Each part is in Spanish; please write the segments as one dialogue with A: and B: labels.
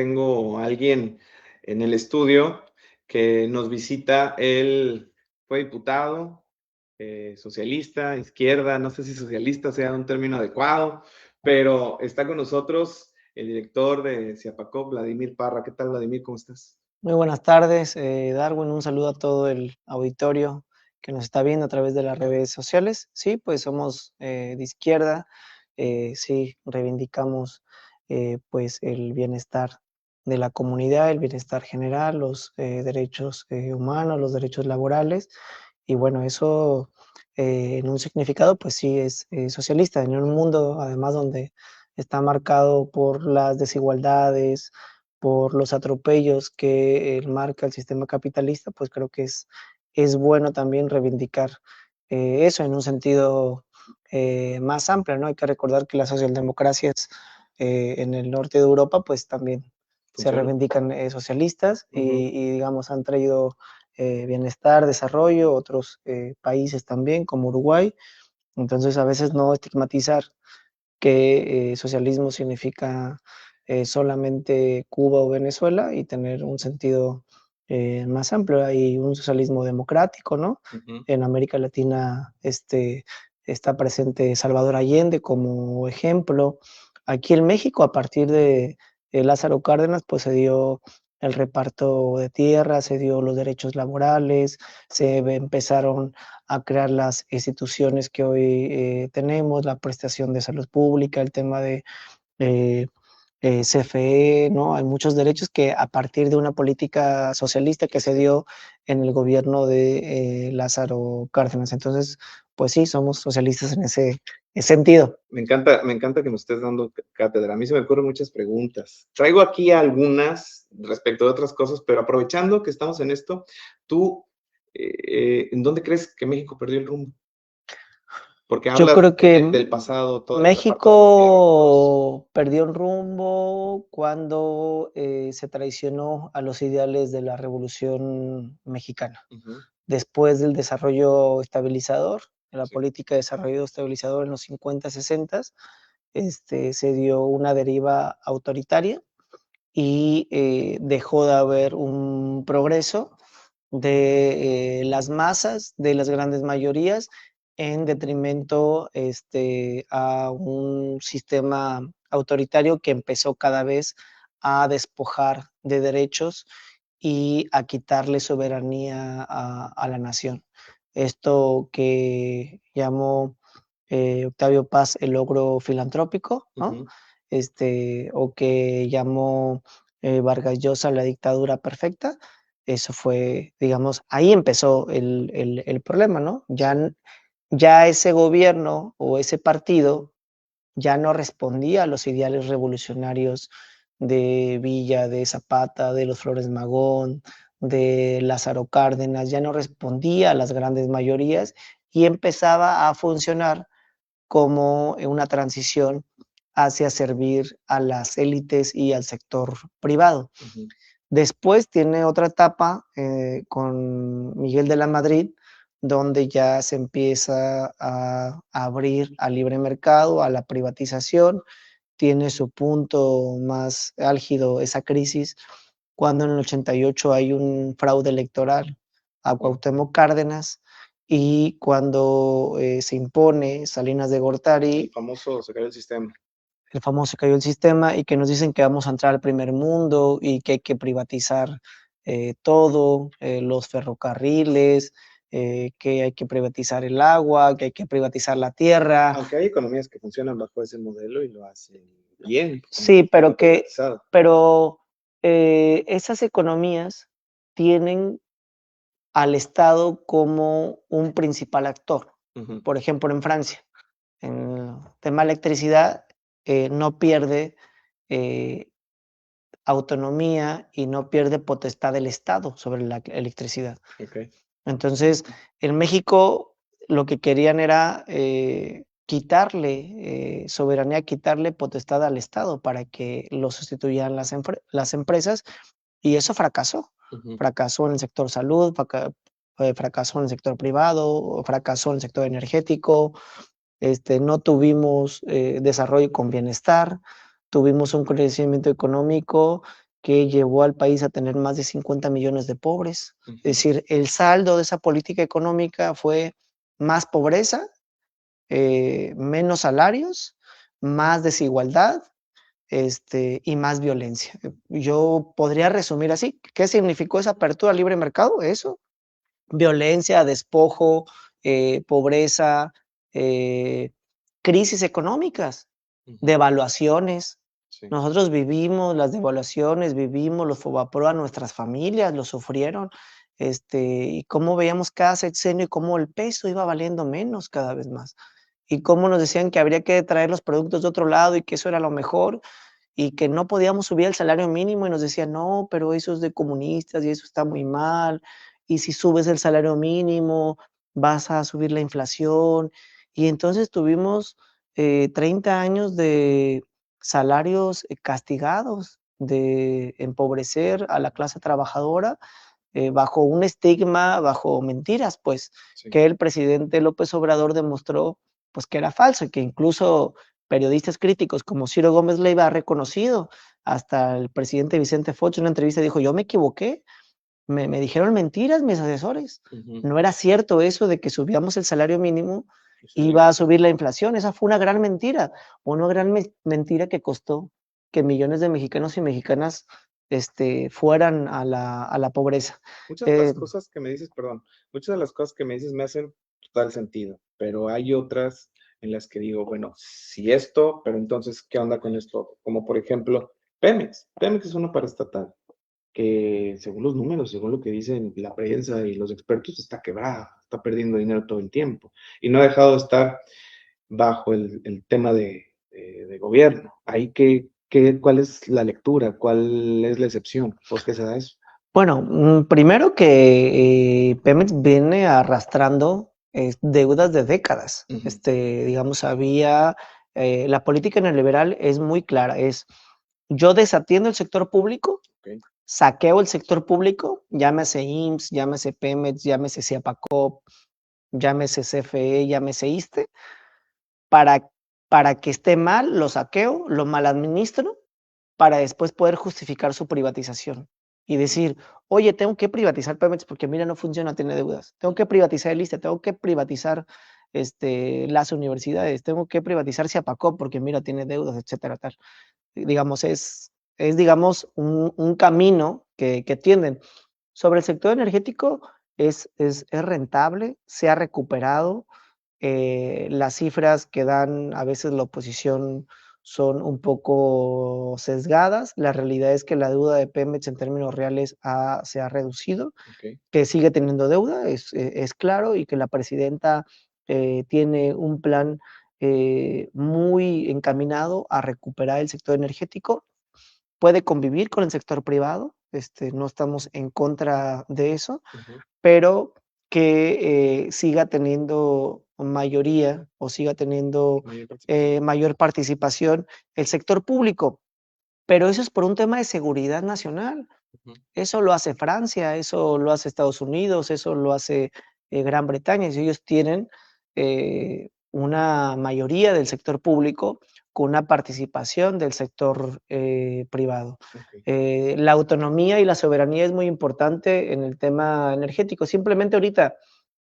A: tengo a alguien en el estudio que nos visita. Él fue diputado, socialista, izquierda, no sé si socialista sea un término adecuado, pero está con nosotros el director de Ciapacop, Vladimir Parra. ¿Qué tal, Vladimir? ¿Cómo estás?
B: Muy buenas tardes, Darwin. Un saludo a todo el auditorio que nos está viendo a través de las redes sociales. Sí, pues somos de izquierda, sí, reivindicamos pues el bienestar de la comunidad, el bienestar general, los derechos humanos, los derechos laborales. Y bueno, eso en un significado, pues sí, es socialista, en un mundo además donde está marcado por las desigualdades, por los atropellos que marca el sistema capitalista, pues creo que es bueno también reivindicar eso en un sentido más amplio, ¿no? Hay que recordar que las socialdemocracias en el norte de Europa, pues también se
A: Funciona.
B: reivindican socialistas
A: Ujú.
B: y, digamos, han traído bienestar, desarrollo, otros países también, como Uruguay. Entonces, a veces no estigmatizar que socialismo significa solamente Cuba o Venezuela y tener un sentido más amplio. Hay un socialismo democrático, ¿no?
A: Ujú.
B: En América Latina está presente Salvador Allende como ejemplo. Aquí en México, a partir de Lázaro Cárdenas, pues se dio el reparto de tierras, se dio los derechos laborales, se empezaron a crear las instituciones que hoy tenemos, la prestación de salud pública, el tema de eh, CFE, ¿no? Hay muchos derechos que a partir de una política socialista que se dio en el gobierno de Lázaro Cárdenas. Entonces, pues sí, somos socialistas en ese sentido.
A: Me encanta que nos estés dando cátedra. A mí se me ocurren muchas preguntas. Traigo aquí algunas respecto de otras cosas, pero aprovechando que estamos en esto, tú, ¿en dónde crees que México perdió el rumbo? Porque
B: Yo
A: hablas
B: creo que
A: del pasado, toda esta parte de los tiempos.
B: México perdió el rumbo cuando se traicionó a los ideales de la Revolución Mexicana.
A: Ujú.
B: Después del desarrollo estabilizador, de la
A: Sí.
B: política de desarrollo estabilizador en los 50, 60, se dio una deriva autoritaria y dejó de haber un progreso de las masas, de las grandes mayorías, en detrimento a un sistema autoritario que empezó cada vez a despojar de derechos y a quitarle soberanía a la nación. Esto que llamó Octavio Paz el logro filantrópico, ¿no?
A: Ujú.
B: O que llamó Vargas Llosa la dictadura perfecta. Eso fue, digamos, ahí empezó el problema, ¿no?
A: Sí.
B: Ya ese gobierno o ese partido ya no respondía a los ideales revolucionarios de Villa, de Zapata, de los Flores Magón, de Lázaro Cárdenas, ya no respondía a las grandes mayorías y empezaba a funcionar como una transición hacia servir a las élites y al sector privado.
A: Ujú.
B: Después tiene otra etapa con Miguel de la Madrid, donde ya se empieza a abrir al libre mercado, a la privatización. Tiene su punto más álgido esa crisis cuando en el 88 hay un fraude electoral a
A: Wow.
B: Cuauhtémoc Cárdenas y cuando se impone Salinas de
A: El
B: Gortari,
A: famoso se cayó el sistema.
B: el famoso cayó el sistema y que nos dicen que vamos a entrar al primer mundo y que hay que privatizar todo, los ferrocarriles, que hay que privatizar el agua, que hay que privatizar la tierra.
A: Aunque hay economías que funcionan bajo ese modelo y lo hacen bien, como
B: Sí,
A: el tema privatizado.
B: pero esas economías tienen al Estado como un principal actor.
A: Ujú.
B: Por ejemplo, en Francia, en el tema de electricidad, no pierde eh, autonomía y no pierde potestad del Estado sobre la electricidad.
A: Ok.
B: Entonces, en México lo que querían era quitarle soberanía, quitarle potestad al Estado para que lo sustituyeran las empresas y eso fracasó.
A: Ujú.
B: Fracasó en el sector salud, fracasó en el sector privado, fracasó en el sector energético, no tuvimos desarrollo con bienestar, tuvimos un crecimiento económico que llevó al país a tener más de 50 millones de pobres. Es decir, el saldo de esa política económica fue más pobreza, menos salarios, más desigualdad, y más violencia. Yo podría resumir así. ¿Qué significó esa apertura al libre mercado? Eso, violencia, despojo, pobreza, eh, crisis económicas, devaluaciones.
A: Sí.
B: Nosotros vivimos las devaluaciones, vivimos los Fobaproa, nuestras familias lo sufrieron, y cómo veíamos cada sexenio y cómo el peso iba valiendo menos cada vez más, y cómo nos decían que habría que traer los productos de otro lado y que eso era lo mejor, y que no podíamos subir el salario mínimo y nos decían, no, pero eso es de comunistas y eso está muy mal, y si subes el salario mínimo vas a subir la inflación. Y entonces tuvimos 30 años de salarios castigados, de empobrecer a la clase trabajadora bajo un estigma, bajo mentiras, pues,
A: Sí.
B: que el presidente López Obrador demostró, pues, que era falso, y que incluso periodistas críticos como Ciro Gómez Leiva ha reconocido. Hasta el presidente Vicente Fox en una entrevista dijo: "Yo me equivoqué, me dijeron mentiras mis asesores. No era cierto eso de que subíamos el salario mínimo, iba a subir la inflación". Esa fue una gran mentira, una gran mentira que costó que millones de mexicanos y mexicanas fueran a la pobreza.
A: Muchas de las cosas que me dices, perdón, muchas de las cosas que me dices me hacen total sentido, pero hay otras en las que digo, bueno, si esto, pero entonces, ¿qué onda con esto? Como por ejemplo, Pemex. Pemex es una paraestatal que, según los números, según lo que dicen la prensa y los expertos, está quebrada, está perdiendo dinero todo el tiempo y no ha dejado de estar bajo el tema de gobierno. Ahí, ¿cuál es la lectura? ¿Cuál es la excepción? ¿Por qué se da eso?
B: Bueno, primero que Pemex viene arrastrando deudas de décadas. Digamos, había la política neoliberal es muy clara, es yo desatiendo el sector público,
A: Okay.
B: saqueo el sector público, llámese IMSS, llámese Pemex, llámese Ciapacop, llámese CFE, llámese ISSSTE, para, para que esté mal, lo saqueo, lo maladministro, para después poder justificar su privatización y decir, oye, tengo que privatizar Pemex porque mira, no funciona, tiene deudas. Tengo que privatizar el ISSSTE, tengo que privatizar las universidades, tengo que privatizar Ciapacop porque mira, tiene deudas, etcétera, tal. Digamos, es digamos, un camino que tienden. Sobre el sector energético, es rentable, se ha recuperado, las cifras que dan a veces la oposición son un poco sesgadas. La realidad es que la deuda de Pemex en términos reales se ha reducido,
A: Okay.
B: que sigue teniendo deuda, es claro, y que la presidenta tiene un plan muy encaminado a recuperar el sector energético. Puede convivir con el sector privado, no estamos en contra de eso, pero que siga teniendo mayoría o siga teniendo mayor participación el sector público. Pero eso es por un tema de seguridad nacional. Eso lo hace Francia, eso lo hace Estados Unidos, eso lo hace Gran Bretaña. Si ellos tienen una mayoría del sector público con una participación del sector privado.
A: Okay.
B: La autonomía y la soberanía es muy importante en el tema energético. Simplemente ahorita,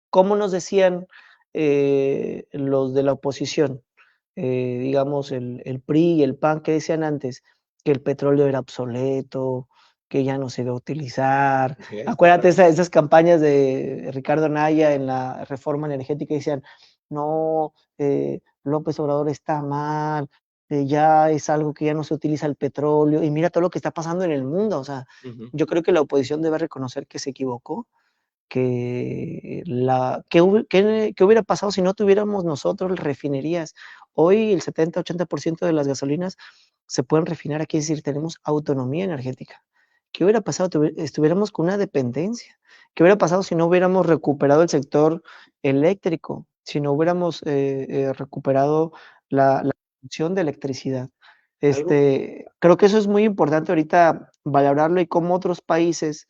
B: ¿cómo nos decían los de la oposición? Digamos, el PRI y el PAN, que decían antes que el petróleo era obsoleto, que ya no se iba a utilizar. Acuérdate esas campañas de Ricardo Anaya en la reforma energética, decían, no, López Obrador está mal, ya es algo que ya no se utiliza el petróleo, y mira todo lo que está pasando en el mundo. O sea, yo creo que la oposición debe reconocer que se equivocó, ¿qué hubiera pasado si no tuviéramos nosotros refinerías? Hoy el 70-80% de las gasolinas se pueden refinar aquí, es decir, tenemos autonomía energética. ¿Qué hubiera pasado si estuviéramos con una dependencia? ¿Qué hubiera pasado si no hubiéramos recuperado el sector eléctrico? Si no hubiéramos recuperado la producción de electricidad. Creo que eso es muy importante ahorita valorarlo, y cómo otros países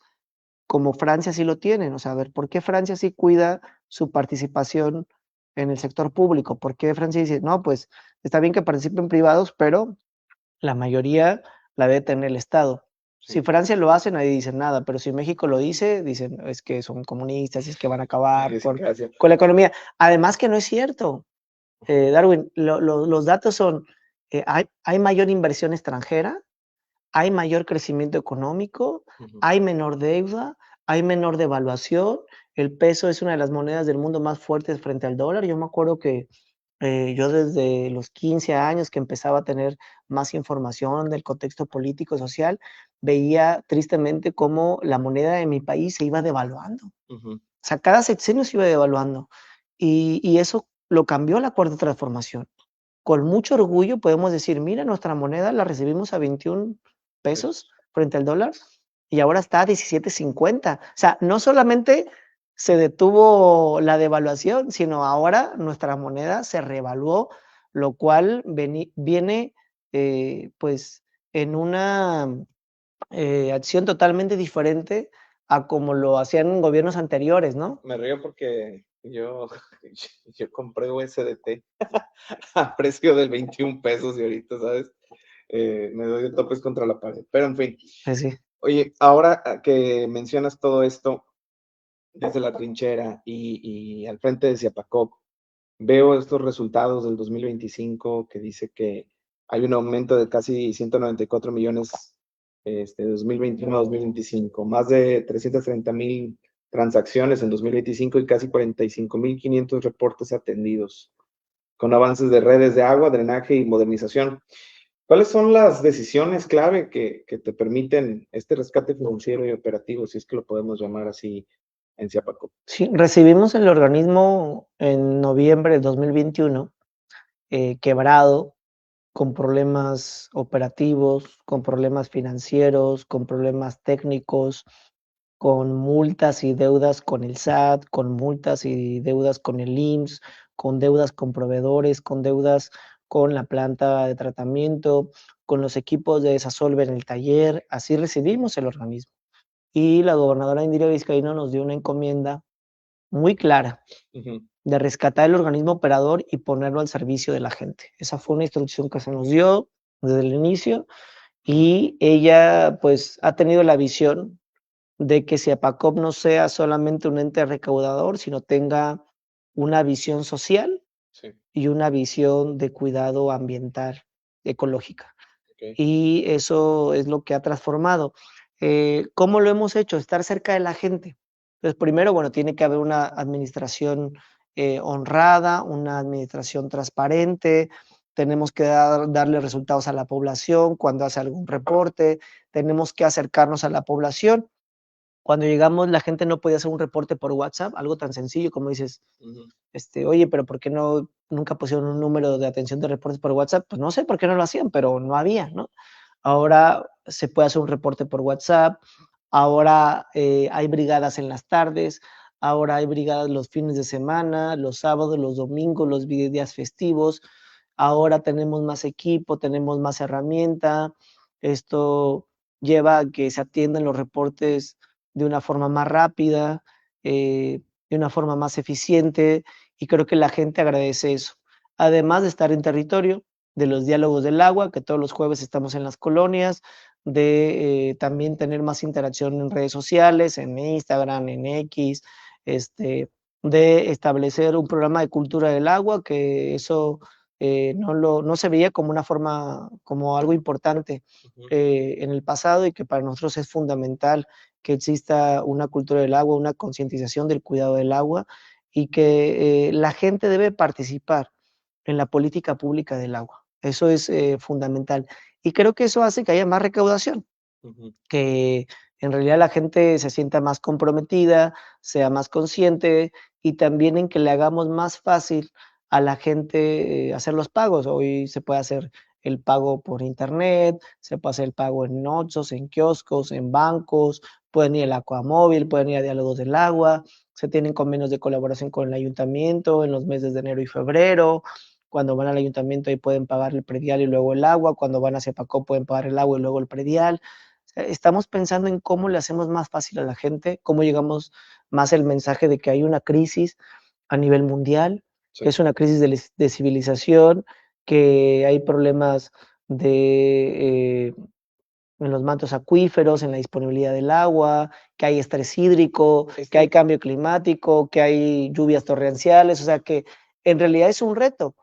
B: como Francia sí lo tienen. O sea, a ver, ¿por qué Francia sí cuida su participación en el sector público? ¿Por qué Francia dice, no, pues está bien que participen privados, pero la mayoría la debe tener el Estado? Si Francia lo hace, nadie dice nada, pero si México lo dice, dicen es que son comunistas, es que van a acabar con la economía. Además que no es cierto, Darwin, los datos son, hay mayor inversión extranjera, hay mayor crecimiento económico, hay menor deuda, hay menor devaluación, el peso es una de las monedas del mundo más fuertes frente al dólar. Yo me acuerdo que yo desde los 15 años que empezaba a tener más información del contexto político, social, veía tristemente cómo la moneda de mi país se iba devaluando. O sea, cada sexenio se iba devaluando. Y eso lo cambió la Cuarta Transformación. Con mucho orgullo podemos decir, mira, nuestra moneda la recibimos a 21 pesos frente al dólar y ahora está a 17.50. O sea, no solamente se detuvo la devaluación, sino ahora nuestra moneda se revaluó, lo cual viene pues en una acción totalmente diferente a como lo hacían gobiernos anteriores, ¿no?
A: Me río porque yo compré USDT a precio de 21 pesos y ahorita, ¿sabes? Me doy de topes contra la pared. Pero en fin.
B: Sí.
A: Oye, ahora que mencionas todo esto desde la trinchera y al frente de Ciapacop, veo estos resultados del 2025 que dice que hay un aumento de casi 194 millones de 2021 a 2025, más de 330,000 transacciones en 2025 y casi 45,500 reportes atendidos, con avances de redes de agua, drenaje y modernización. ¿Cuáles son las decisiones clave que te permiten este rescate financiero y operativo, si es que lo podemos llamar así, en Ciapacop?
B: Sí, recibimos el organismo en noviembre de 2021, quebrado, con problemas operativos, con problemas financieros, con problemas técnicos, con multas y deudas con el SAT, con multas y deudas con el IMSS, con deudas con proveedores, con deudas con la planta de tratamiento, con los equipos de Desasolve en el taller. Así recibimos el organismo. Y la gobernadora Indira Vizcaíno nos dio una encomienda muy clara de rescatar el organismo operador y ponerlo al servicio de la gente. Esa fue una instrucción que se nos dio desde el inicio y ella pues ha tenido la visión de que Ciapacop no sea solamente un ente recaudador, sino tenga una visión social y una visión de cuidado ambiental, ecológica. Y eso es lo que ha transformado. ¿Cómo lo hemos hecho? Estar cerca de la gente. Entonces, primero, bueno, tiene que haber una administración honrada, una administración transparente, tenemos que darle resultados a la población cuando hace algún reporte, tenemos que acercarnos a la población. Cuando llegamos, la gente no podía hacer un reporte por WhatsApp, algo tan sencillo como dices, oye, pero ¿por qué nunca pusieron un número de atención de reportes por WhatsApp? Pues no sé por qué no lo hacían, pero no había, ¿no? Ahora se puede hacer un reporte por WhatsApp, ahora hay brigadas en las tardes, ahora hay brigadas los fines de semana, los sábados, los domingos, los días festivos, ahora tenemos más equipo, tenemos más herramienta, esto lleva a que se atiendan los reportes de una forma más rápida, de una forma más eficiente, y creo que la gente agradece eso. Además de estar en territorio, de los diálogos del agua, que todos los jueves estamos en las colonias, de también tener más interacción en redes sociales, en Instagram, en X, de establecer un programa de cultura del agua, que eso no se veía como una forma, como algo importante en el pasado y que para nosotros es fundamental que exista una cultura del agua, una concientización del cuidado del agua y que la gente debe participar en la política pública del agua. Eso es fundamental. Y creo que eso hace que haya más recaudación, que en realidad la gente se sienta más comprometida, sea más consciente y también en que le hagamos más fácil a la gente hacer los pagos. Hoy se puede hacer el pago por internet, se puede hacer el pago en Oxxos, en kioscos, en bancos, pueden ir al Aquamóvil, pueden ir a Diálogos del Agua, se tienen convenios de colaboración con el ayuntamiento en los meses de enero y febrero. Cuando van al ayuntamiento ahí pueden pagar el predial y luego el agua, cuando van a Cepacó pueden pagar el agua y luego el predial. O sea, estamos pensando en cómo le hacemos más fácil a la gente, cómo llegamos más el mensaje de que hay una crisis a nivel mundial, que es una crisis de civilización, que hay problemas de en los mantos acuíferos, en la disponibilidad del agua, que hay estrés hídrico, que hay cambio climático, que hay lluvias torrenciales, o sea que en realidad es un reto,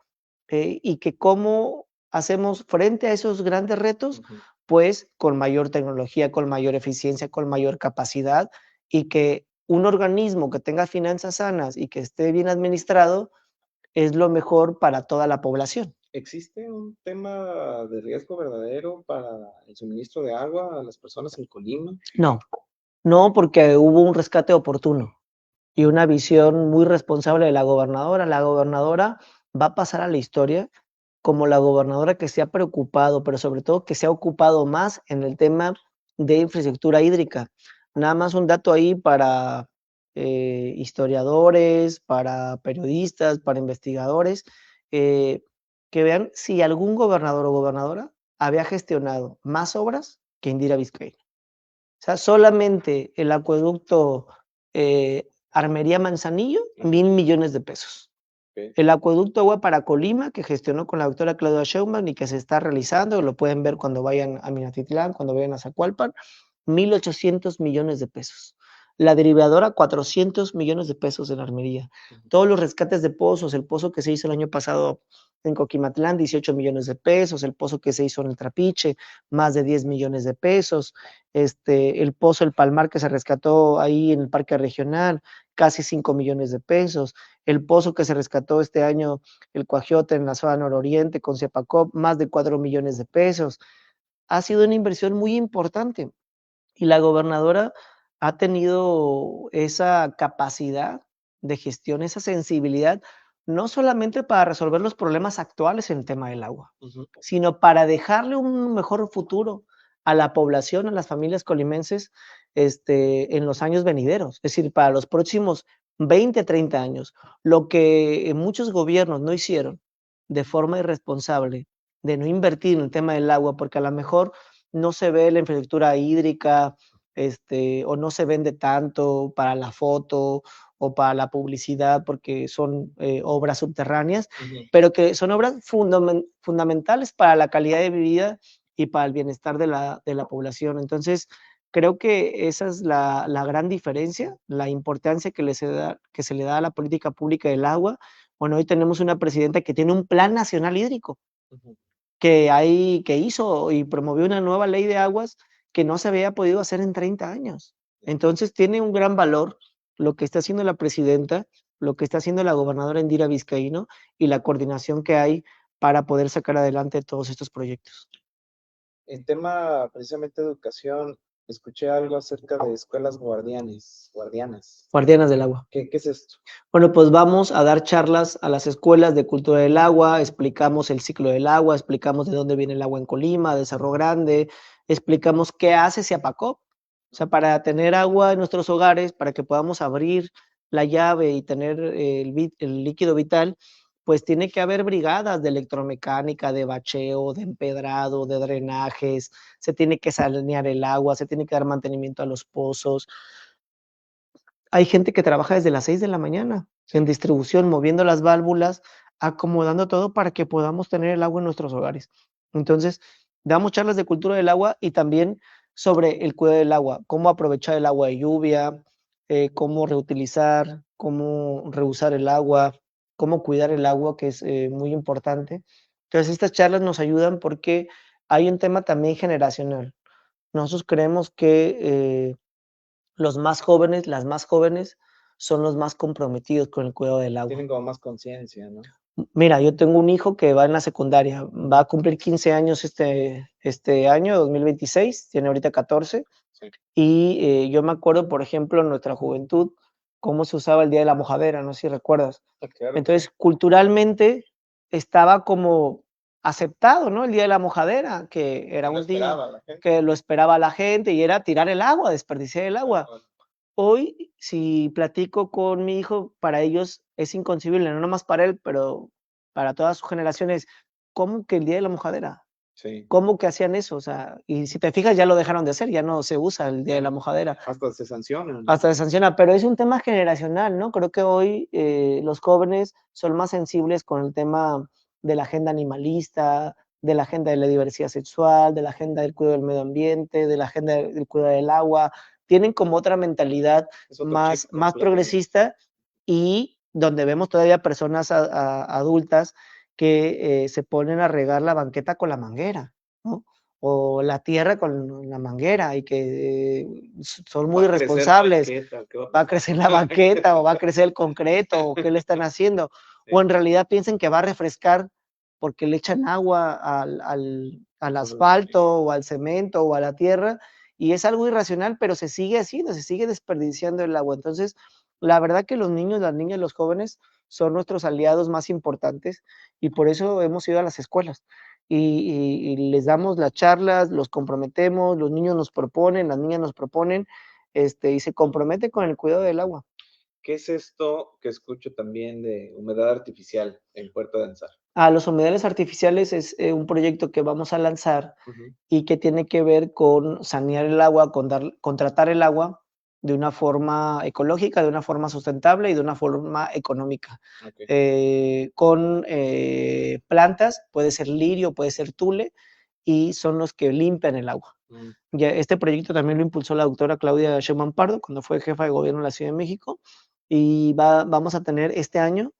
B: y que cómo hacemos frente a esos grandes retos, pues con mayor tecnología, con mayor eficiencia, con mayor capacidad, y que un organismo que tenga finanzas sanas y que esté bien administrado es lo mejor para toda la población.
A: ¿Existe un tema de riesgo verdadero para el suministro de agua a las personas en Colima?
B: No, no, porque hubo un rescate oportuno y una visión muy responsable de la gobernadora. La gobernadora va a pasar a la historia como la gobernadora que se ha preocupado, pero sobre todo que se ha ocupado más en el tema de infraestructura hídrica. Nada más un dato ahí para historiadores, para periodistas, para investigadores, eh, que vean si algún gobernador o gobernadora había gestionado más obras que Indira Vizcaíno. O sea, solamente el acueducto Armería Manzanillo, 1,000 millones de pesos.
A: Okay.
B: El acueducto Agua para Colima, que gestionó con la doctora Claudia Sheinbaum y que se está realizando, lo pueden ver cuando vayan a Minatitlán, cuando vayan a Zacualpan, 1,800 millones de pesos. La derivadora, 400 millones de pesos en Armería. Todos los rescates de pozos, el pozo que se hizo el año pasado en Coquimatlán, 18 millones de pesos, el pozo que se hizo en el Trapiche, más de 10 millones de pesos, el pozo El Palmar que se rescató ahí en el Parque Regional, casi 5 millones de pesos, el pozo que se rescató este año, el Cuajiote en la zona nororiente con Cepacop, más de 4 millones de pesos. Ha sido una inversión muy importante y la gobernadora ha tenido esa capacidad de gestión, esa sensibilidad, no solamente para resolver los problemas actuales en el tema del agua, sino para dejarle un mejor futuro a la población, a las familias colimenses, en los años venideros, es decir, para los próximos 20, 30 años. Lo que muchos gobiernos no hicieron de forma irresponsable, de no invertir en el tema del agua, porque a lo mejor no se ve la infraestructura hídrica, o no se vende tanto para la foto o para la publicidad porque son obras subterráneas, pero que son obras fundamentales para la calidad de vida y para el bienestar de la población. Entonces, creo que esa es la gran diferencia, la importancia que se le da a la política pública del agua. Bueno, hoy tenemos una presidenta que tiene un plan nacional hídrico que hizo y promovió una nueva ley de aguas que no se había podido hacer en 30 años. Entonces tiene un gran valor lo que está haciendo la presidenta, lo que está haciendo la gobernadora Indira Vizcaíno y la coordinación que hay para poder sacar adelante todos estos proyectos.
A: En tema precisamente de educación, escuché algo acerca de escuelas guardianas.
B: Guardianas del agua.
A: ¿Qué es esto?
B: Bueno, pues vamos a dar charlas a las escuelas de cultura del agua, explicamos el ciclo del agua, explicamos de dónde viene el agua en Colima, de Cerro Grande, explicamos qué hace Siapacop, o sea, para tener agua en nuestros hogares, para que podamos abrir la llave y tener el líquido vital, pues tiene que haber brigadas de electromecánica, de bacheo, de empedrado, de drenajes, se tiene que sanear el agua, se tiene que dar mantenimiento a los pozos. Hay gente que trabaja desde las 6 de la mañana en distribución, moviendo las válvulas, acomodando todo para que podamos tener el agua en nuestros hogares. Entonces, damos charlas de cultura del agua y también sobre el cuidado del agua, cómo aprovechar el agua de lluvia, cómo reutilizar, cómo reusar el agua, cómo cuidar el agua, que es muy importante. Entonces, estas charlas nos ayudan porque hay un tema también generacional. Nosotros creemos que los más jóvenes, las más jóvenes, son los más comprometidos con el cuidado del agua.
A: Tienen como más conciencia, ¿no?
B: Mira, yo tengo un hijo que va en la secundaria, va a cumplir 15 años este año, 2026, tiene ahorita 14,
A: Sí.
B: y yo me acuerdo, por ejemplo, en nuestra juventud, cómo se usaba el Día de la Mojadera, no sé si recuerdas.
A: Claro.
B: Entonces, culturalmente, estaba como aceptado, ¿no? El Día de la Mojadera, que era un día que lo esperaba la gente y era tirar el agua, desperdiciar el agua. Hoy, si platico con mi hijo, para ellos es inconcebible, no nomás para él, pero para todas sus generaciones, ¿cómo que el Día de la Mojadera?
A: Sí.
B: ¿Cómo que hacían eso? O sea, y si te fijas, ya lo dejaron de hacer, ya no se usa el Día de la Mojadera.
A: Hasta se sanciona.
B: Hasta se sanciona, pero es un tema generacional, ¿no? Creo que hoy los jóvenes son más sensibles con el tema de la agenda animalista, de la agenda de la diversidad sexual, de la agenda del cuidado del medio ambiente, de la agenda del cuidado del agua. Tienen como otra mentalidad más progresista, y donde vemos todavía personas adultas que se ponen a regar la banqueta con la manguera, ¿no? O la tierra con la manguera, y que son muy irresponsables. Va a crecer la banqueta o va a crecer el concreto, o qué le están haciendo. O en realidad piensan que va a refrescar porque le echan agua al asfalto o al cemento o a la tierra, y es algo irracional, pero se sigue haciendo, se sigue desperdiciando el agua. Entonces, la verdad que los niños, las niñas, los jóvenes son nuestros aliados más importantes, y por eso hemos ido a las escuelas y les damos las charlas, los comprometemos, los niños nos proponen, las niñas nos proponen, y se comprometen con el cuidado del agua.
A: ¿Qué es esto que escucho también de humedad artificial en Puerto de Ansar?
B: Los humedales artificiales es un proyecto que vamos a lanzar y que tiene que ver con sanear el agua, con tratar el agua de una forma ecológica, de una forma sustentable y de una forma económica. Con plantas, puede ser lirio, puede ser tule, y son los que limpian el agua. Ya este proyecto también lo impulsó la doctora Claudia Sheinbaum Pardo cuando fue jefa de gobierno de la Ciudad de México, y vamos a tener este año,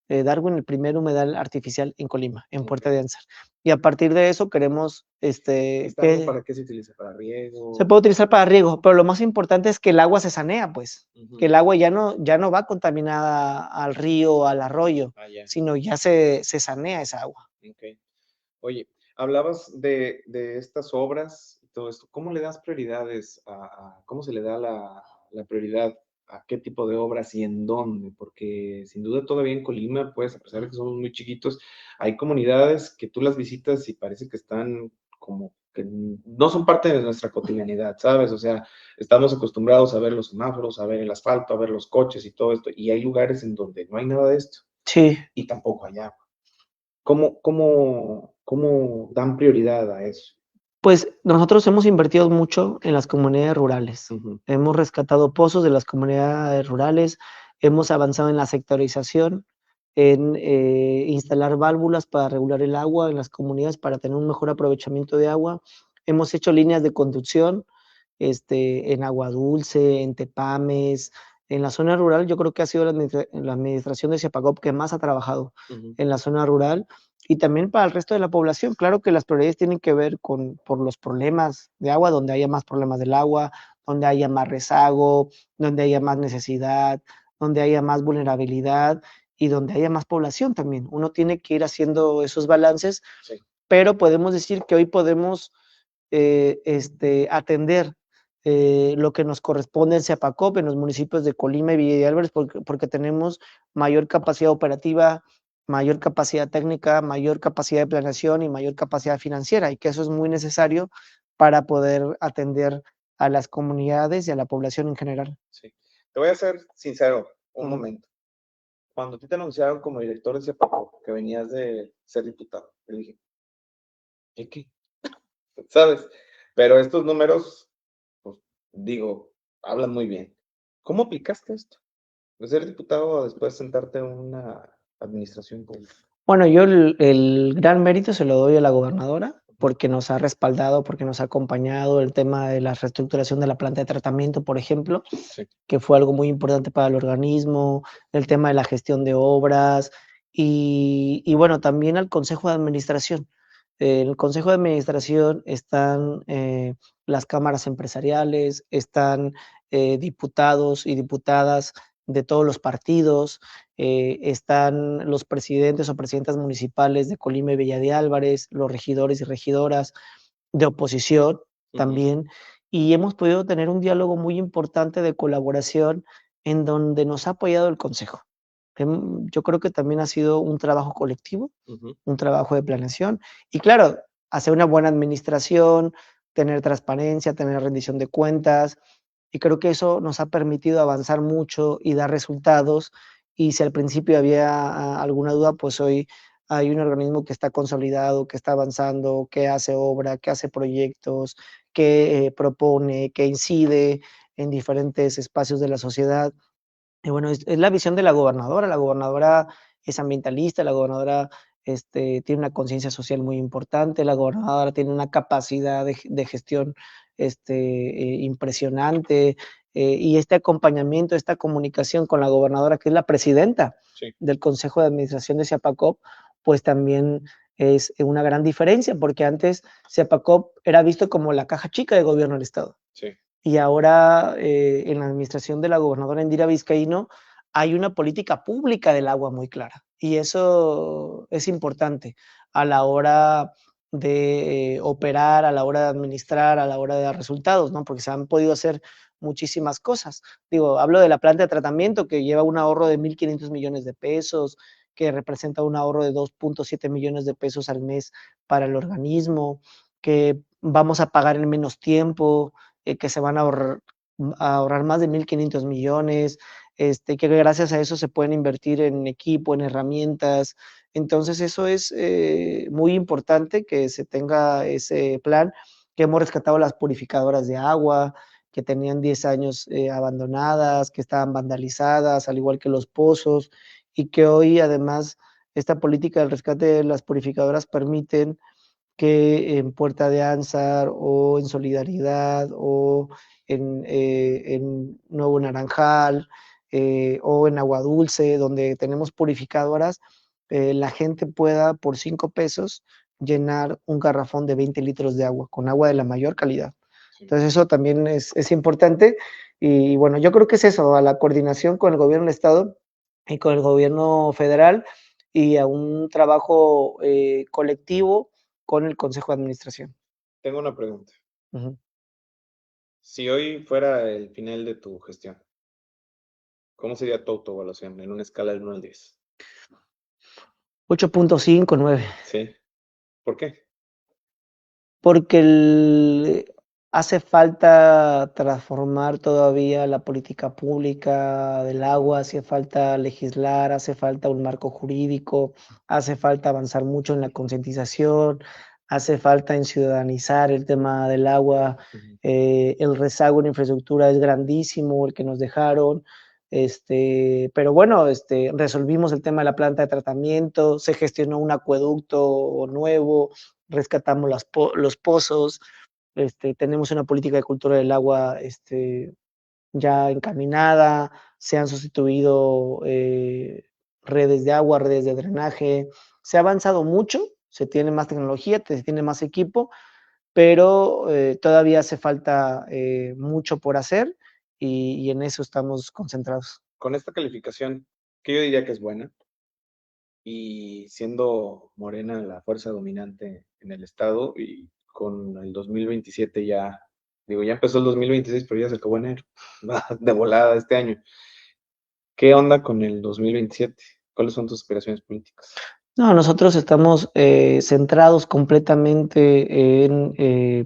B: Darwin, el primer humedal artificial en Colima, en Puerta de Ansar. Y a partir de eso queremos,
A: ¿Para qué se utiliza? ¿Para riego?
B: Se puede utilizar para riego, pero lo más importante es que el agua se sanea, pues, que el agua ya no va contaminada al río, al arroyo, sino ya se sanea esa agua.
A: Okay. Oye, hablabas de estas obras y todo esto. ¿Cómo le das prioridades cómo se le da la prioridad a qué tipo de obras y en dónde? Porque sin duda todavía en Colima, pues, a pesar de que somos muy chiquitos, hay comunidades que tú las visitas y parece que están como que no son parte de nuestra cotidianidad, ¿sabes? O sea, estamos acostumbrados a ver los semáforos, a ver el asfalto, a ver los coches y todo esto, y hay lugares en donde no hay nada de esto.
B: Sí.
A: Y tampoco hay agua. ¿Cómo dan prioridad a eso?
B: Pues nosotros hemos invertido mucho en las comunidades rurales. Hemos rescatado pozos de las comunidades rurales, hemos avanzado en la sectorización, en instalar válvulas para regular el agua en las comunidades para tener un mejor aprovechamiento de agua. Hemos hecho líneas de conducción en Agua Dulce, en Tepames. En la zona rural yo creo que ha sido la administración de Ciapagop que más ha trabajado en la zona rural, y también para el resto de la población. Claro que las prioridades tienen que ver por los problemas de agua, donde haya más problemas del agua, donde haya más rezago, donde haya más necesidad, donde haya más vulnerabilidad y donde haya más población también. Uno tiene que ir haciendo esos balances, pero podemos decir que hoy podemos atender lo que nos corresponde en Ciapacop, en los municipios de Colima y Villa de Álvarez, porque tenemos mayor capacidad operativa, mayor capacidad técnica, mayor capacidad de planeación y mayor capacidad financiera, y que eso es muy necesario para poder atender a las comunidades y a la población en general.
A: Sí. Te voy a ser sincero un momento. Cuando a ti te anunciaron como director de Ciapacop que venías de ser diputado, te dije, ¿y qué? ¿Sabes? Pero estos números, pues, digo, hablan muy bien. ¿Cómo aplicaste esto? De ser diputado a después sentarte en una administración pública.
B: Bueno, yo el gran mérito se lo doy a la gobernadora, porque nos ha respaldado, porque nos ha acompañado el tema de la reestructuración de la planta de tratamiento, por ejemplo, que fue algo muy importante para el organismo, el tema de la gestión de obras y bueno, también al Consejo de Administración. En el Consejo de Administración están las cámaras empresariales, están diputados y diputadas de todos los partidos, están los presidentes o presidentas municipales de Colima y Villa de Álvarez, los regidores y regidoras de oposición también, y hemos podido tener un diálogo muy importante de colaboración en donde nos ha apoyado el Consejo. Yo creo que también ha sido un trabajo colectivo, un trabajo de planeación, y claro, hacer una buena administración, tener transparencia, tener rendición de cuentas, y creo que eso nos ha permitido avanzar mucho y dar resultados. Y si al principio había alguna duda, pues hoy hay un organismo que está consolidado, que está avanzando, que hace obra, que hace proyectos, que propone, que incide en diferentes espacios de la sociedad. Y bueno, es la visión de la gobernadora. La gobernadora es ambientalista, la gobernadora tiene una conciencia social muy importante, la gobernadora tiene una capacidad de gestión impresionante, y este acompañamiento, esta comunicación con la gobernadora, que es la presidenta
A: Sí.
B: del Consejo de Administración de Ciapacop, pues también es una gran diferencia, porque antes Ciapacop era visto como la caja chica de gobierno del Estado.
A: Sí.
B: Y ahora, en la administración de la gobernadora Indira Vizcaíno, hay una política pública del agua muy clara. Y eso es importante a la hora de operar, a la hora de administrar, a la hora de dar resultados, ¿no? Porque se han podido hacer muchísimas cosas. Digo, hablo de la planta de tratamiento que lleva un ahorro de 1.500 millones de pesos, que representa un ahorro de 2.7 millones de pesos al mes para el organismo, que vamos a pagar en menos tiempo, que se van a ahorrar más de 1.500 millones, que gracias a eso se pueden invertir en equipo, en herramientas. Entonces eso es muy importante que se tenga ese plan, que hemos rescatado las purificadoras de agua, que tenían 10 años abandonadas, que estaban vandalizadas, al igual que los pozos, y que hoy además esta política del rescate de las purificadoras permiten que en Puerta de Ansar o en Solidaridad o en Nuevo Naranjal o en Agua Dulce, donde tenemos purificadoras, la gente pueda por 5 pesos llenar un garrafón de 20 litros de agua, con agua de la mayor calidad.
A: Sí.
B: Entonces eso también es importante y bueno, yo creo que es eso, a la coordinación con el gobierno del Estado y con el gobierno federal y a un trabajo colectivo con el Consejo de Administración.
A: Tengo una pregunta.
B: Ujú.
A: Si hoy fuera el final de tu gestión, ¿cómo sería tu autoevaluación en una escala del 1 al 10?
B: 8.5, 9.
A: ¿Sí? ¿Por qué?
B: Porque hace falta transformar todavía la política pública del agua, hace falta legislar, hace falta un marco jurídico, hace falta avanzar mucho en la concientización, hace falta ciudadanizar el tema del agua.
A: Ujú.
B: El rezago en infraestructura es grandísimo, el que nos dejaron. Pero bueno, resolvimos el tema de la planta de tratamiento, se gestionó un acueducto nuevo, rescatamos los pozos, tenemos una política de cultura del agua ya encaminada, se han sustituido redes de agua, redes de drenaje, se ha avanzado mucho, se tiene más tecnología, se tiene más equipo, pero todavía hace falta mucho por hacer y en eso estamos concentrados.
A: Con esta calificación, que yo diría que es buena, y siendo Morena la fuerza dominante en el estado y con el 2027 ya, digo, ya empezó el 2026, pero ya se acabó enero, va de volada este año. ¿Qué onda con el 2027? ¿Cuáles son tus aspiraciones políticas?
B: No, nosotros estamos centrados completamente en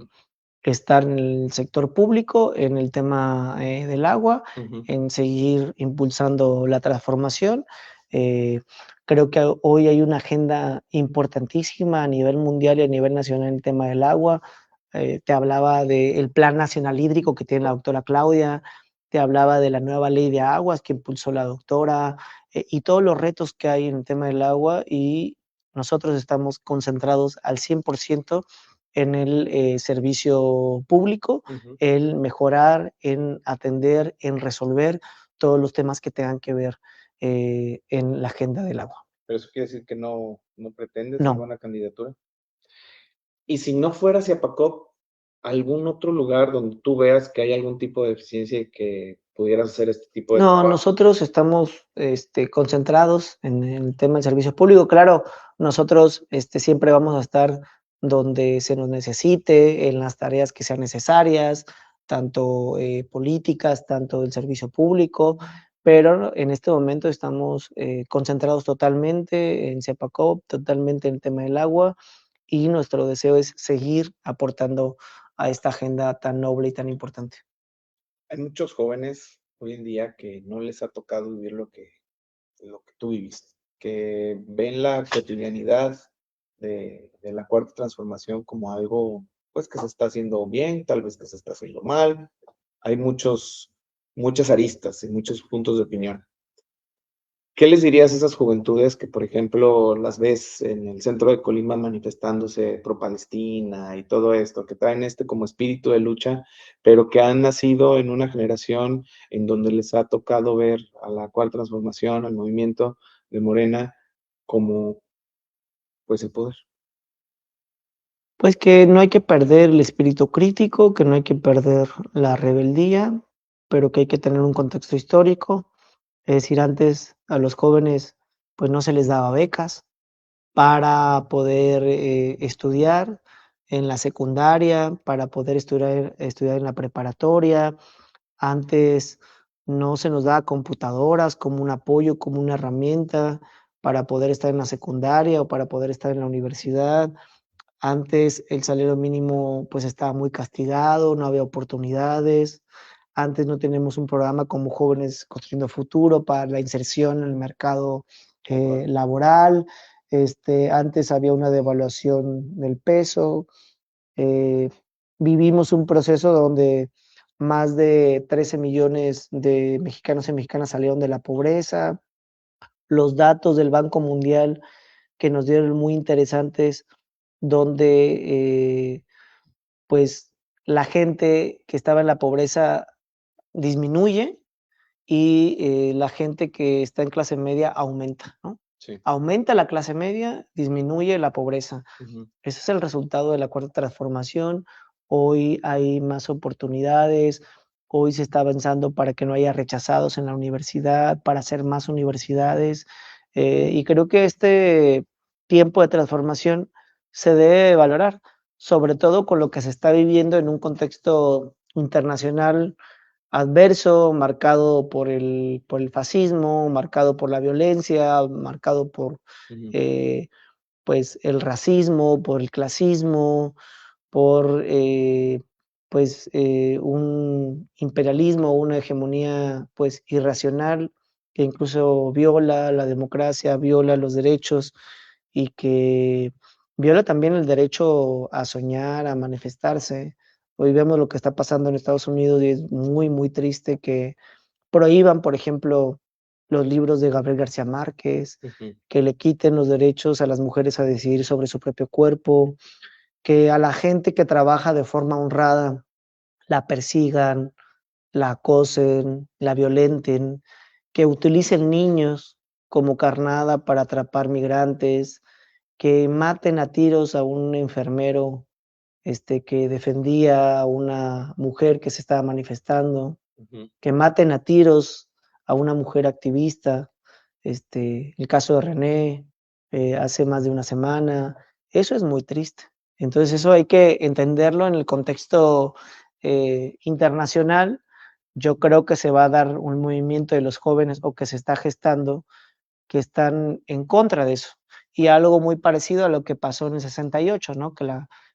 B: estar en el sector público, en el tema del agua,
A: Ujú.
B: en seguir impulsando la transformación. Eh, Creo que hoy hay una agenda importantísima a nivel mundial y a nivel nacional en el tema del agua. Te hablaba del Plan Nacional Hídrico que tiene la doctora Claudia, te hablaba de la nueva ley de aguas que impulsó la doctora, y todos los retos que hay en el tema del agua, y nosotros estamos concentrados al 100% en el servicio público,
A: Ujú.
B: el mejorar, en atender, en resolver todos los temas que tengan que ver en la agenda del agua.
A: Pero eso quiere decir que no pretendes
B: No,
A: alguna candidatura. Y si no fuera hacia Pacop, ¿algún otro lugar donde tú veas que hay algún tipo de deficiencia y que pudieras hacer este tipo de
B: no,
A: trabajo?
B: nosotros estamos concentrados en el tema del servicio público. Claro, nosotros siempre vamos a estar donde se nos necesite, en las tareas que sean necesarias, tanto políticas, tanto del servicio público, pero en este momento estamos concentrados totalmente en CEPACOP, totalmente en el tema del agua, y nuestro deseo es seguir aportando a esta agenda tan noble y tan importante.
A: Hay muchos jóvenes hoy en día que no les ha tocado vivir lo que tú viviste, que ven la cotidianidad de la cuarta transformación como algo, pues, que se está haciendo bien, tal vez que se está haciendo mal. Hay muchas aristas y muchos puntos de opinión. ¿Qué les dirías a esas juventudes que, por ejemplo, las ves en el centro de Colima manifestándose pro Palestina y todo esto, que traen este como espíritu de lucha, pero que han nacido en una generación en donde les ha tocado ver a la Cuarta Transformación, al movimiento de Morena, como pues el poder?
B: Pues que no hay que perder el espíritu crítico, que no hay que perder la rebeldía, pero que hay que tener un contexto histórico. Es decir, antes a los jóvenes pues no se les daba becas para poder estudiar en la secundaria, para poder estudiar en la preparatoria. Antes no se nos daba computadoras como un apoyo, como una herramienta para poder estar en la secundaria o para poder estar en la universidad. Antes el salario mínimo pues estaba muy castigado, no había oportunidades. Antes no tenemos un programa como Jóvenes Construyendo Futuro para la inserción en el mercado laboral. Antes había una devaluación del peso. eh, Vivimos un proceso donde más de 13 millones de mexicanos y mexicanas salieron de la pobreza. Los datos del Banco Mundial que nos dieron muy interesantes, donde pues la gente que estaba en la pobreza disminuye y la gente que está en clase media aumenta, ¿no?
A: Sí.
B: Aumenta la clase media, disminuye la pobreza.
A: Ujú.
B: Ese es el resultado de la cuarta transformación. Hoy hay más oportunidades, hoy se está avanzando para que no haya rechazados en la universidad, para hacer más universidades. Y creo que este tiempo de transformación se debe valorar, sobre todo con lo que se está viviendo en un contexto internacional adverso, marcado por el fascismo, marcado por la violencia, marcado por
A: Ujú.
B: eh, pues el racismo, por el clasismo, por un imperialismo, una hegemonía pues irracional que incluso viola la democracia, viola los derechos y que viola también el derecho a soñar, a manifestarse. Hoy vemos lo que está pasando en Estados Unidos y es muy, muy triste que prohíban, por ejemplo, los libros de Gabriel García Márquez,
A: Ujú.
B: que le quiten los derechos a las mujeres a decidir sobre su propio cuerpo, que a la gente que trabaja de forma honrada la persigan, la acosen, la violenten, que utilicen niños como carnada para atrapar migrantes, que maten a tiros a un enfermero que defendía a una mujer que se estaba manifestando,
A: Ujú.
B: que maten a tiros a una mujer activista, el caso de René, hace más de una semana, eso es muy triste. Entonces eso hay que entenderlo en el contexto internacional. Yo creo que se va a dar un movimiento de los jóvenes o que se está gestando que están en contra de eso. Y algo muy parecido a lo que pasó en el 68, ¿no?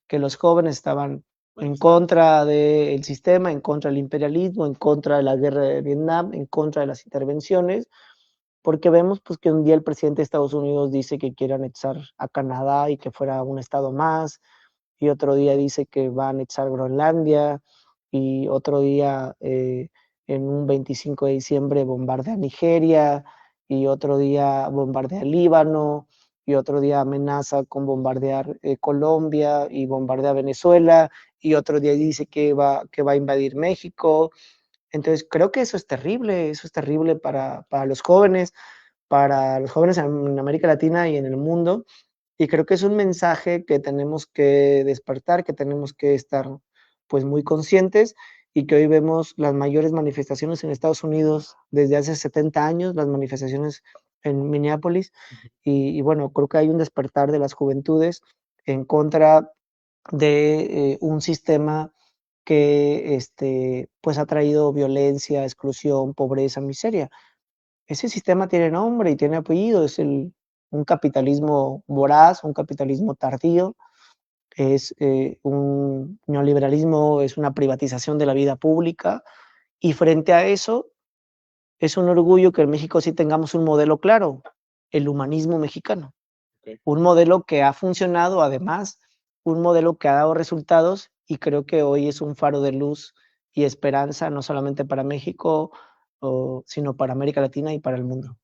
B: Que los jóvenes estaban en contra del sistema, en contra del imperialismo, en contra de la guerra de Vietnam, en contra de las intervenciones, porque vemos pues, que un día el presidente de Estados Unidos dice que quiere anexar a Canadá y que fuera un estado más, y otro día dice que va a anexar Groenlandia, y otro día en un 25 de diciembre bombardea Nigeria, y otro día bombardea Líbano, y otro día amenaza con bombardear Colombia y bombardea Venezuela, y otro día dice que va a invadir México. Entonces creo que eso es terrible para los jóvenes en América Latina y en el mundo, y creo que es un mensaje que tenemos que despertar, que tenemos que estar pues muy conscientes y que hoy vemos las mayores manifestaciones en Estados Unidos desde hace 70 años, las manifestaciones en Minneapolis, y bueno, creo que hay un despertar de las juventudes en contra de un sistema que pues ha traído violencia, exclusión, pobreza, miseria. Ese sistema tiene nombre y tiene apellido, un capitalismo voraz, un capitalismo tardío, es un neoliberalismo, es una privatización de la vida pública, y frente a eso es un orgullo que en México sí tengamos un modelo claro, el humanismo mexicano,
A: Ok.
B: un modelo que ha funcionado, además, un modelo que ha dado resultados, y creo que hoy es un faro de luz y esperanza, no solamente para México, sino para América Latina y para el mundo.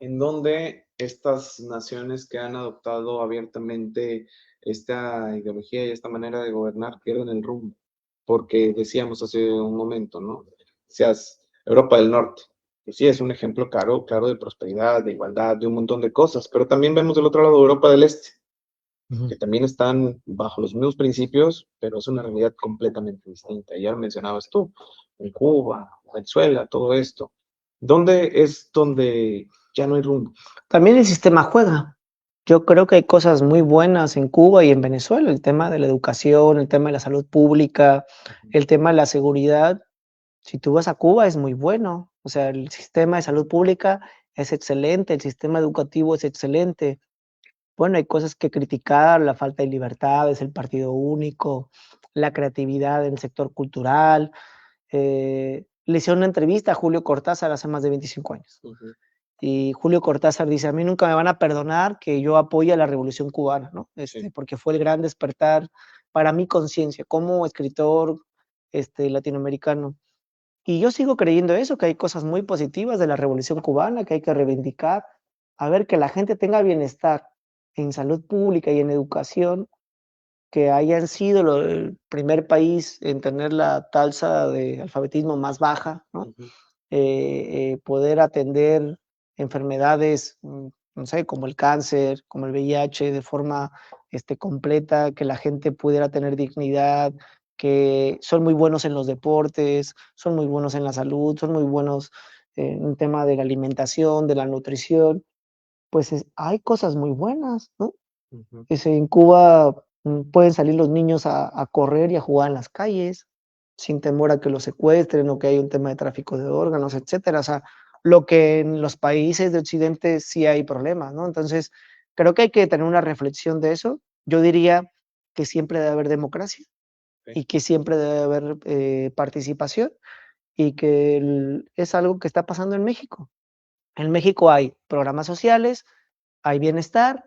A: en donde estas naciones que han adoptado abiertamente esta ideología y esta manera de gobernar pierden el rumbo, porque decíamos hace un momento, ¿no? Seas Europa del Norte, pues sí, es un ejemplo claro de prosperidad, de igualdad, de un montón de cosas, pero también vemos del otro lado Europa del Este, que también están bajo los mismos principios, pero es una realidad completamente distinta. Ya lo mencionabas tú, en Cuba, Venezuela, todo esto. ¿Dónde es donde ya no hay rumbo?
B: También el sistema juega. Yo creo que hay cosas muy buenas en Cuba y en Venezuela, el tema de la educación, el tema de la salud pública, el tema de la seguridad. Si tú vas a Cuba es muy bueno, o sea, el sistema de salud pública es excelente, el sistema educativo es excelente. Bueno, hay cosas que criticar, la falta de libertades, el partido único, la creatividad en el sector cultural. Le hicieron una entrevista a Julio Cortázar hace más de 25 años. Y Julio Cortázar dice, a mí nunca me van a perdonar que yo apoye a la Revolución Cubana, ¿no?
A: Sí.
B: Porque fue el gran despertar para mi conciencia como escritor latinoamericano. Y yo sigo creyendo eso, que hay cosas muy positivas de la Revolución Cubana, que hay que reivindicar, a ver, que la gente tenga bienestar en salud pública y en educación, que hayan sido el primer país en tener la tasa de alfabetismo más baja, ¿no? Poder atender enfermedades, no sé, como el cáncer, como el VIH, de forma completa, que la gente pudiera tener dignidad, que son muy buenos en los deportes, son muy buenos en la salud, son muy buenos en el tema de la alimentación, de la nutrición, pues hay cosas muy buenas, ¿no? En Cuba pueden salir los niños a correr y a jugar en las calles sin temor a que los secuestren o que haya un tema de tráfico de órganos, etcétera. O sea, lo que en los países de Occidente sí hay problemas, ¿no? Entonces, creo que hay que tener una reflexión de eso. Yo diría que siempre debe haber democracia y que siempre debe haber participación y que es algo que está pasando en México. En México hay programas sociales, hay bienestar,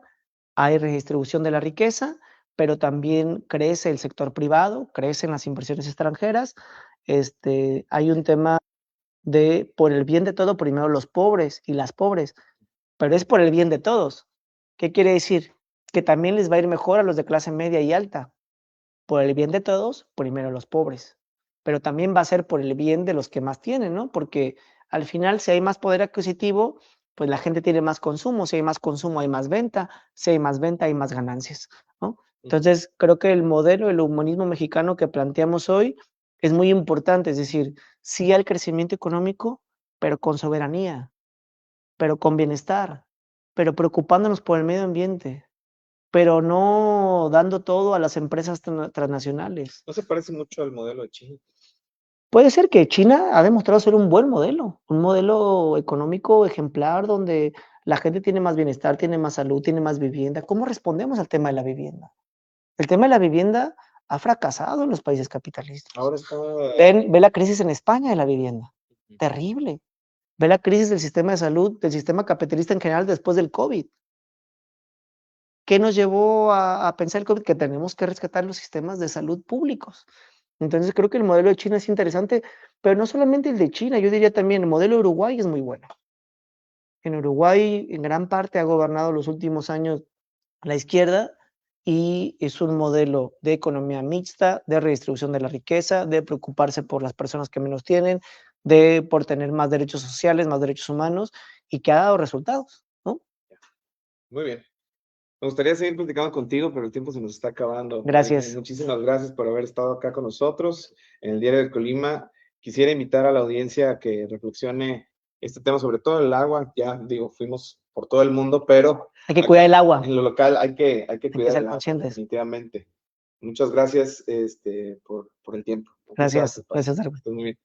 B: hay redistribución de la riqueza, pero también crece el sector privado, crecen las inversiones extranjeras. Hay un tema de por el bien de todo, primero los pobres y las pobres, pero es por el bien de todos. ¿Qué quiere decir? Que también les va a ir mejor a los de clase media y alta. Por el bien de todos, primero los pobres, pero también va a ser por el bien de los que más tienen, ¿no? Porque al final, si hay más poder adquisitivo, pues la gente tiene más consumo, si hay más consumo hay más venta, si hay más venta hay más ganancias, ¿no? Entonces, creo que el modelo, el humanismo mexicano que planteamos hoy es muy importante, es decir, sí al crecimiento económico, pero con soberanía, pero con bienestar, pero preocupándonos por el medio ambiente, pero no dando todo a las empresas transnacionales.
A: ¿No se parece mucho al modelo de China?
B: Puede ser que China ha demostrado ser un buen modelo, un modelo económico ejemplar donde la gente tiene más bienestar, tiene más salud, tiene más vivienda. ¿Cómo respondemos al tema de la vivienda? El tema de la vivienda ha fracasado en los países capitalistas.
A: Ahora está...
B: Ve la crisis en España de la vivienda, terrible. Ve la crisis del sistema de salud, del sistema capitalista en general después del COVID. ¿Qué nos llevó a pensar el COVID? Que tenemos que rescatar los sistemas de salud públicos. Entonces creo que el modelo de China es interesante, pero no solamente el de China, yo diría también el modelo de Uruguay es muy bueno. En Uruguay, en gran parte, ha gobernado los últimos años la izquierda y es un modelo de economía mixta, de redistribución de la riqueza, de preocuparse por las personas que menos tienen, por tener más derechos sociales, más derechos humanos y que ha dado resultados, ¿no?
A: Muy bien. Me gustaría seguir platicando contigo, pero el tiempo se nos está acabando.
B: Gracias.
A: Muchísimas gracias por haber estado acá con nosotros en el Diario del Colima. Quisiera invitar a la audiencia a que reflexione este tema, sobre todo el agua. Ya digo, fuimos por todo el mundo, pero
B: Hay que cuidar el agua.
A: en lo local hay que
B: Hay que
A: cuidar
B: ser
A: el agua,
B: conscientes.
A: definitivamente. Muchas gracias por el tiempo.
B: Gracias, gracias, Darwin.
A: Muy bien.